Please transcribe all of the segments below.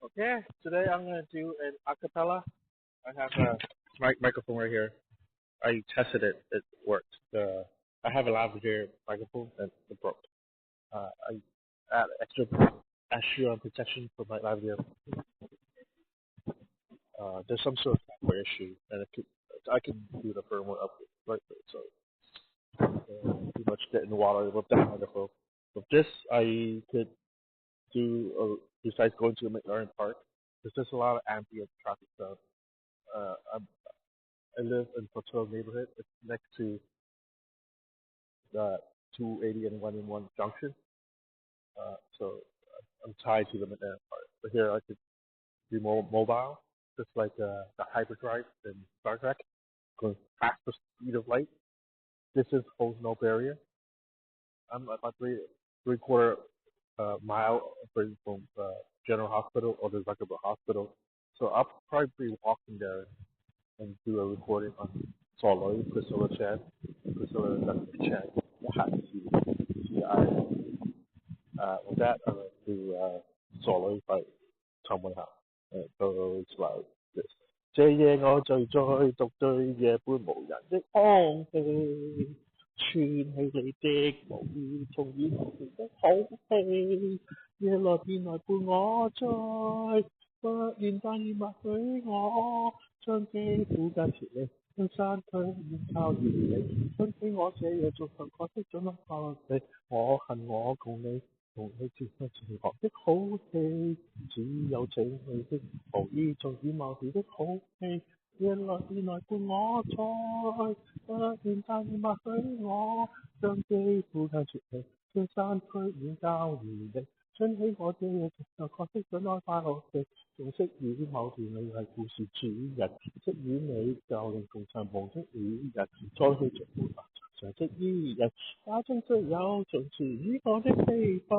Okay, today I'm gonna do an acapella. I have a microphone right here. I tested it; it worked. I have a lavalier microphone and it broke. I add extra protection for my lavalier. There's some sort of software issue, and I can do the firmware update right there. So pretty much get in the water with that microphone. With this, I could do besides going to McLaren Park. There's just a lot of ambient traffic stuff. I live in Portola neighborhood. It's next to the 280 and 1 junction. So I'm tied to the McNair part. But here I could be more mobile, just like the hyperdrive in Star Trek, going fast the speed of light. This is holds no barrier. I'm about three quarter mile from General Hospital or the Zuckerberg Hospital. So I'll probably be walking there and do a recording on Solo, Priscilla Chan, Priscilla Chan, with that, I'm going to do Solo by Tom Winhouse. It goes like this. 這夜我醉在獨對夜半無人的空氣，串起你的毛衣，從耳旁傳的好氣，夜來便來伴我醉，不願但願默許我，將肌膚間前你將山區遠靠遠離，想起我這夜做頭角色怎麼放棄，我恨我共你。同你接近情學的好戲，只有請你的無意從以貌時的好戲，夜來便來伴我醉，不願但願默許我，將肌膚間絕你，將山區遠郊異地，想起我這夜直頭角色准愛快樂地，仲飾演某段美麗故事主人，飾演你舊年共尋夢的戀人，再去逐末常識伊人，家中雖有從前與我的非法，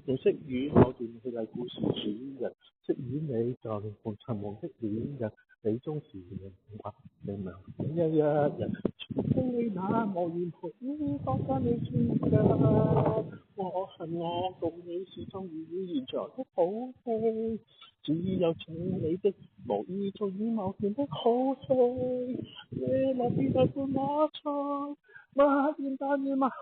用飾演我段美麗故事主人，飾演你舊年共尋夢的戀人，你終是明白明明一人，經你那無言陪你當間你專家，我恨我共你始終如現在的好戲，只有請你的無意做以貌見的好戲，夜來便來伴我醉。默然但願默許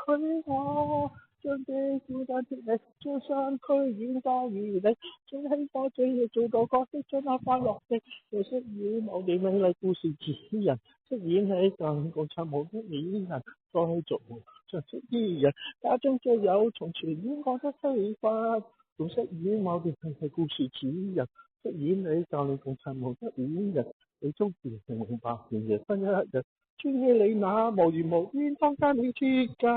我，將這孤單的你，將山區遠郊與你，想起我這夜做個角色，將那快樂的，又飾演某段美麗故事主人，飾演起更共尋夢的戀人，再續常識伊人，家中最有從前演過的戲法，仲飾演某段美麗故事主人，飾演你舊年共尋夢的戀人，你終是明白連夜分一日。穿起你那無緣無故當間你脫甲。